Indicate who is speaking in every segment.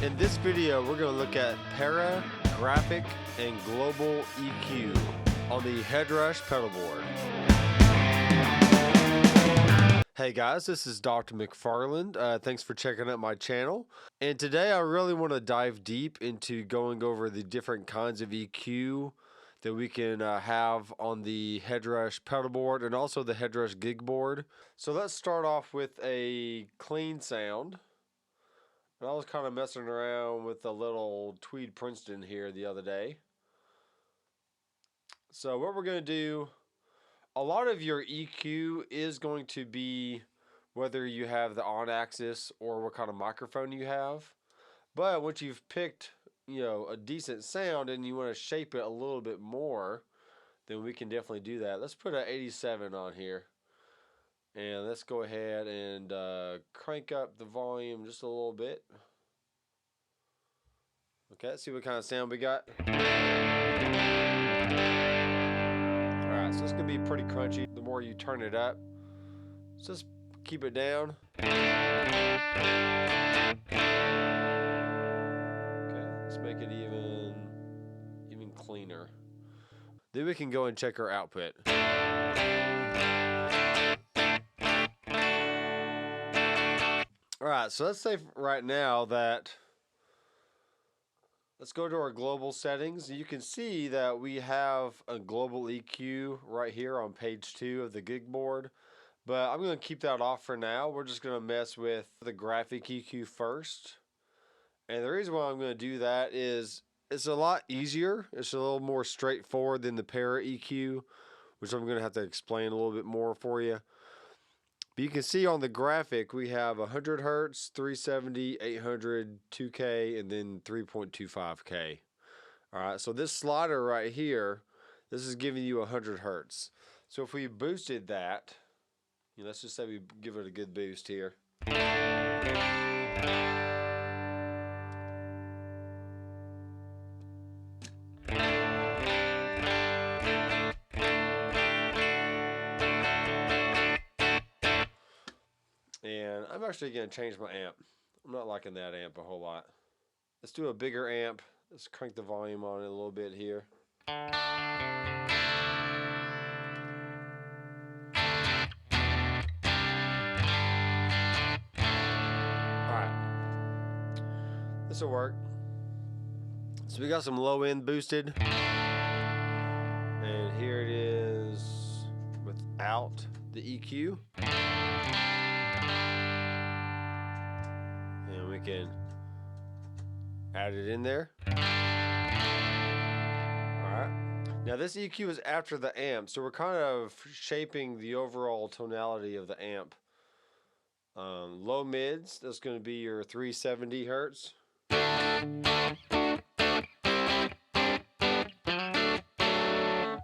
Speaker 1: In this video, we're going to look at Parametric and Global EQ on the Headrush Pedalboard. Hey guys, this is Dr. McFarland. Thanks for checking out my channel. And today I really want to dive deep into going over the different kinds of EQ that we can have on the Headrush Pedalboard and also the Headrush gig board. So let's start off with a clean sound. And I was kind of messing around with a little Tweed Princeton here the other day. So what we're going to do, a lot of your EQ is going to be whether you have the on axis or what kind of microphone you have. But once you've picked, a decent sound and you want to shape it a little bit more, then we can definitely do that. Let's put an 87 on here. And let's go ahead and crank up the volume just a little bit. Okay, let's see what kind of sound we got. Alright, so it's going to be pretty crunchy the more you turn it up. So just keep it down. Okay, let's make it even cleaner. Then we can go and check our output. Alright, so let's say right now that, let's go to our global settings. You can see that we have a global EQ right here on page 2 of the gig board, but I'm going to keep that off for now. We're just going to mess with the graphic EQ first. And the reason why I'm going to do that is it's a lot easier. It's a little more straightforward than the Para EQ, which I'm going to have to explain a little bit more for you. But you can see on the graphic we have 100 Hertz, 370, 800, 2K, and then 3.25K. Alright, so this slider right here, this is giving you 100 Hertz. So if we boosted that, let's just say we give it a good boost here. And I'm actually going to change my amp. I'm not liking that amp a whole lot. Let's do a bigger amp. Let's crank the volume on it a little bit here. Alright. This will work. So we got some low end boosted. And here it is without the EQ. And we can add it in there. Alright. Now this EQ is after the amp, so we're kind of shaping the overall tonality of the amp. Low mids, that's going to be your 370 Hertz.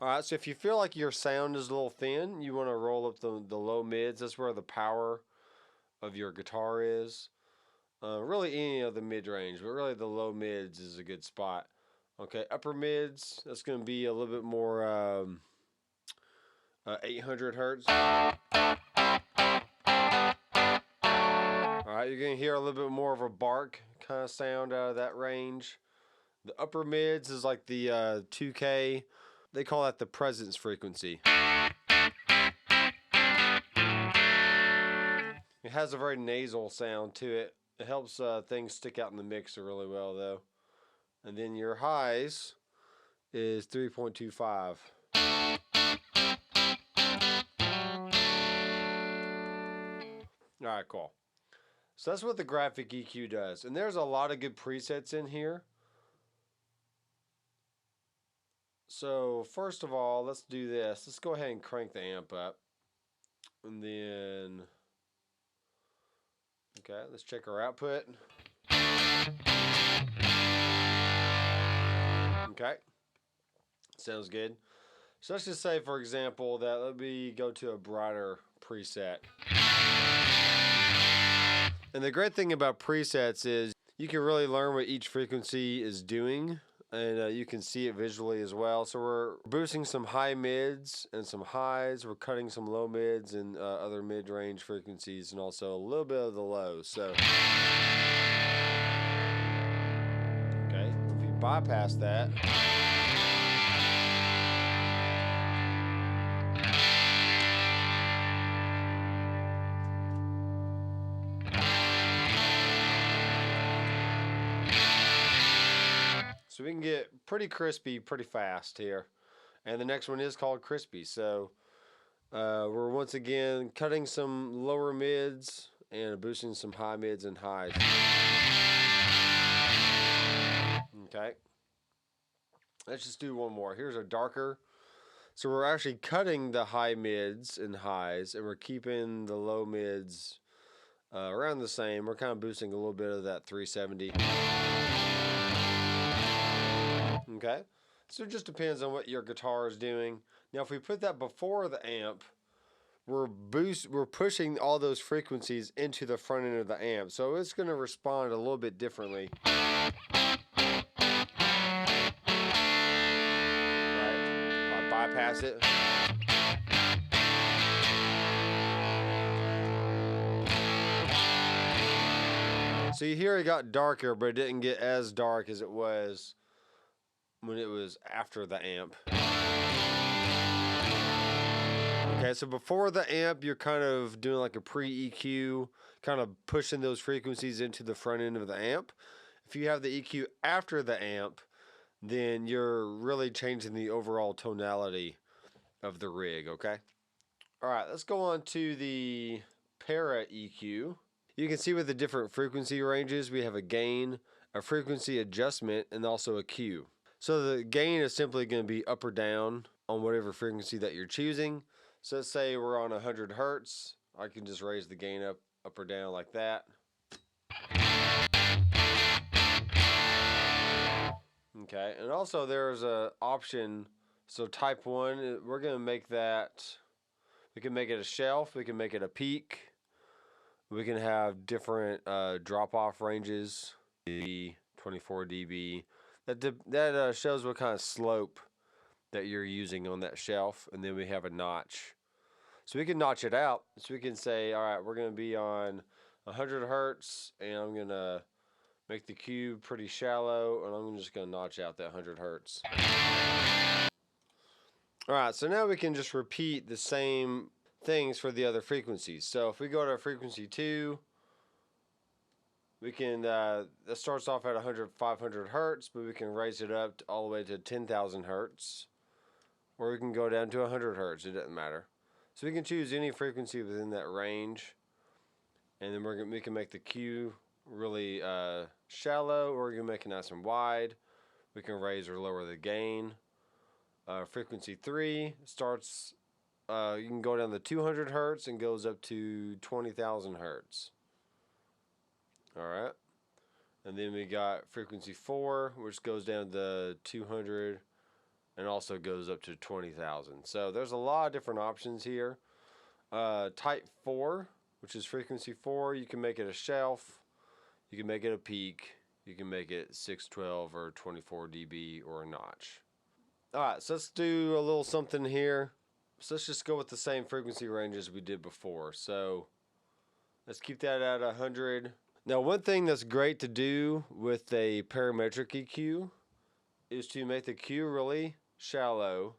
Speaker 1: Alright, so if you feel like your sound is a little thin, you want to roll up the low mids. That's where the power of your guitar is. Really any of the mid-range, but really the low mids is a good spot. Okay, upper mids, that's going to be a little bit more 800 Hertz. Alright, you're going to hear a little bit more of a bark kind of sound out of that range. The upper mids is like the 2K. They call that the presence frequency. It has a very nasal sound to it. It helps things stick out in the mixer really well though. And then your highs is 3.25. Alright, cool. So that's what the graphic EQ does. And there's a lot of good presets in here. So first of all, let's do this. Let's go ahead and crank the amp up. And then, okay, let's check our output. Okay, sounds good. So let's just say, for example, that let me go to a brighter preset. And the great thing about presets is you can really learn what each frequency is doing, and you can see it visually as well. So we're boosting some high mids and some highs. We're cutting some low mids and other mid-range frequencies, and also a little bit of the lows. So bypass that. So we can get pretty crispy pretty fast here. And the next one is called crispy. So we're once again cutting some lower mids and boosting some high mids and highs. Okay. Let's just do one more. Here's a darker. So we're actually cutting the high mids and highs, and we're keeping the low mids around the same. We're kind of boosting a little bit of that 370. Okay. So it just depends on what your guitar is doing. Now, if we put that before the amp, we're pushing all those frequencies into the front end of the amp. So it's going to respond a little bit differently. Bypass it. So you hear it got darker, but it didn't get as dark as it was when it was after the amp. Okay, so before the amp, you're kind of doing like a pre-EQ, kind of pushing those frequencies into the front end of the amp. If you have the EQ after the amp, then you're really changing the overall tonality of the rig, okay? All right, let's go on to the Para EQ. You can see with the different frequency ranges, we have a gain, a frequency adjustment, and also a Q. So the gain is simply going to be up or down on whatever frequency that you're choosing. So let's say we're on 100 hertz. I can just raise the gain up or down like that. Okay, and also there's an option. So type 1, we're going to make that, we can make it a shelf, we can make it a peak. We can have different drop-off ranges, 24 dB. That shows what kind of slope that you're using on that shelf. And then we have a notch. So we can notch it out. So we can say, all right, we're going to be on 100 hertz, and I'm going to make the cube pretty shallow, and I'm just going to notch out that 100 hertz. All right, so now we can just repeat the same things for the other frequencies. So if we go to frequency 2, we can, that starts off at 500 hertz, but we can raise it up all the way to 10,000 hertz, or we can go down to 100 hertz. It doesn't matter. So we can choose any frequency within that range, and then we can make the Q really shallow, or we can make it nice and wide. We can raise or lower the gain. Frequency 3 starts, you can go down to 200 hertz and goes up to 20,000 hertz. All right. And then we got frequency 4, which goes down to 200 and also goes up to 20,000. So there's a lot of different options here. Type 4, which is frequency 4, you can make it a shelf, you can make it a peak, you can make it 612 or 24 dB or a notch. All right, so let's do a little something here. So let's just go with the same frequency range as we did before. So let's keep that at 100. Now, one thing that's great to do with a parametric EQ is to make the Q really shallow,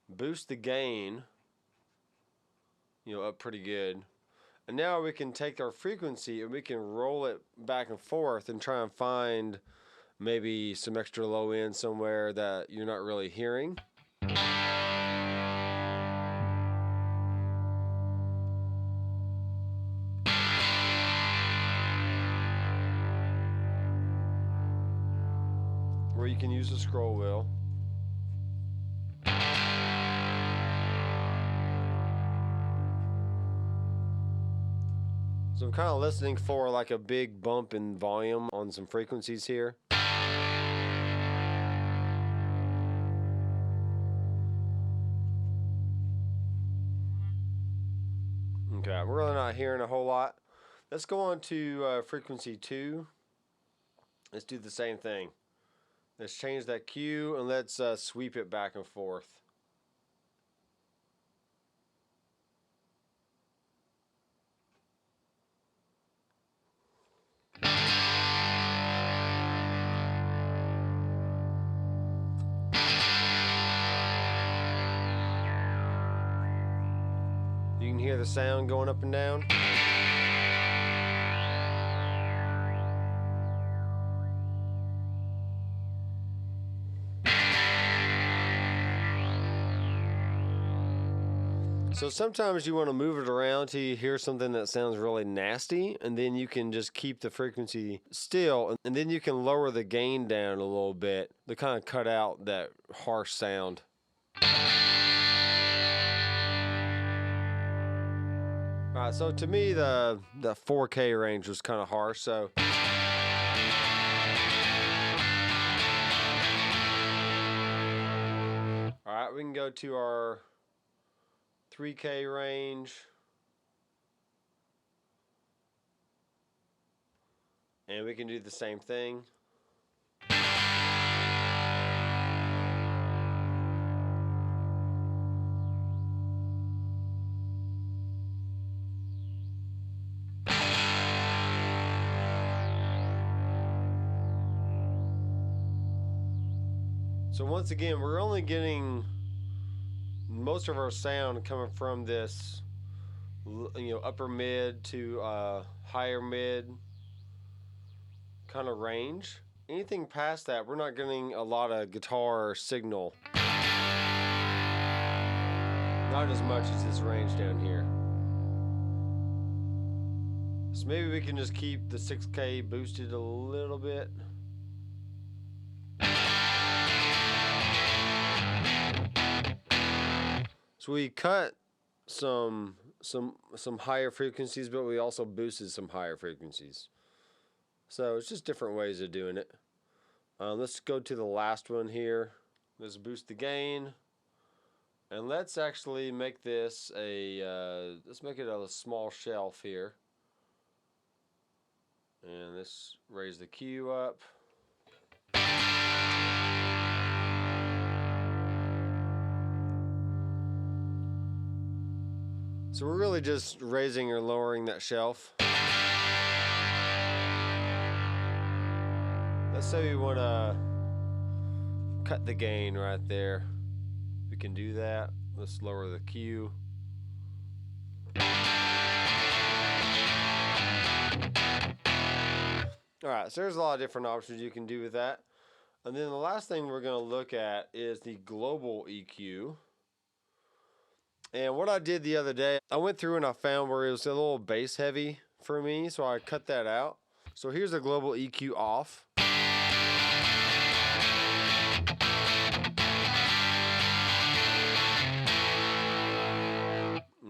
Speaker 1: boost the gain, up pretty good. And now we can take our frequency and we can roll it back and forth and try and find maybe some extra low end somewhere that you're not really hearing. Where you can use the scroll wheel. So I'm kind of listening for like a big bump in volume on some frequencies here. Okay, we're really not hearing a whole lot. Let's go on to frequency 2. Let's do the same thing. Let's change that Q and let's sweep it back and forth. hear the sound going up and down? So sometimes you want to move it around till you hear something that sounds really nasty, and then you can just keep the frequency still, and then you can lower the gain down a little bit to kind of cut out that harsh sound. Alright, so to me the 4K range was kind of harsh, so alright, we can go to our 3K range, and we can do the same thing. So once again, we're only getting most of our sound coming from this, upper mid to higher mid kind of range. Anything past that, we're not getting a lot of guitar signal. Not as much as this range down here. So maybe we can just keep the 6K boosted a little bit. So we cut some higher frequencies, but we also boosted some higher frequencies. So it's just different ways of doing it. Let's go to the last one here. Let's boost the gain, and let's actually make this let's make it a small shelf here, and let's raise the EQ up. So we're really just raising or lowering that shelf. Let's say we want to cut the gain right there. We can do that. Let's lower the EQ. Alright, so there's a lot of different options you can do with that. And then the last thing we're going to look at is the global EQ. And what I did the other day, I went through and I found where it was a little bass heavy for me, so I cut that out. So here's the global EQ off.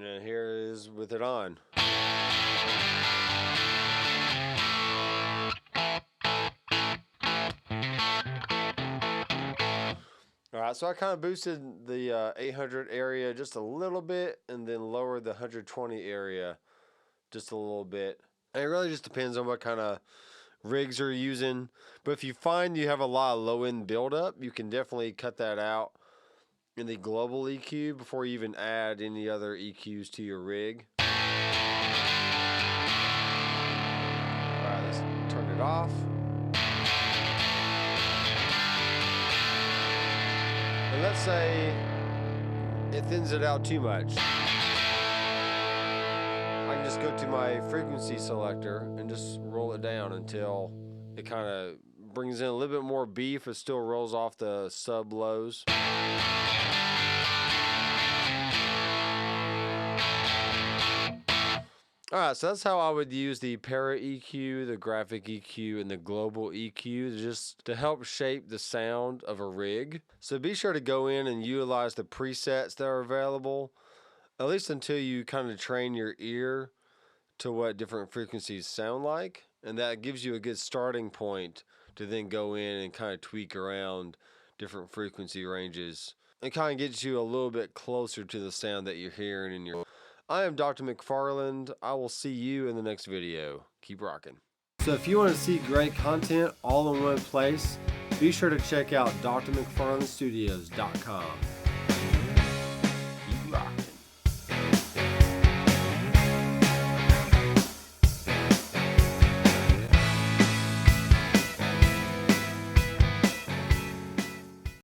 Speaker 1: And here it is with it on. Alright, so I kind of boosted the 800 area just a little bit, and then lowered the 120 area just a little bit. And it really just depends on what kind of rigs you're using. But if you find you have a lot of low end buildup, you can definitely cut that out in the global EQ before you even add any other EQs to your rig. Alright, let's turn it off. And let's say it thins it out too much. I can just go to my frequency selector and just roll it down until it kind of brings in a little bit more beef. It still rolls off the sub lows. Alright, so that's how I would use the Para EQ, the Graphic EQ, and the Global EQ just to help shape the sound of a rig. So be sure to go in and utilize the presets that are available, at least until you kind of train your ear to what different frequencies sound like. And that gives you a good starting point to then go in and kind of tweak around different frequency ranges. It kind of gets you a little bit closer to the sound that you're hearing in your... I am Dr. McFarland. I will see you in the next video. Keep rocking. So if you want to see great content all in one place, be sure to check out drmcfarlandstudios.com.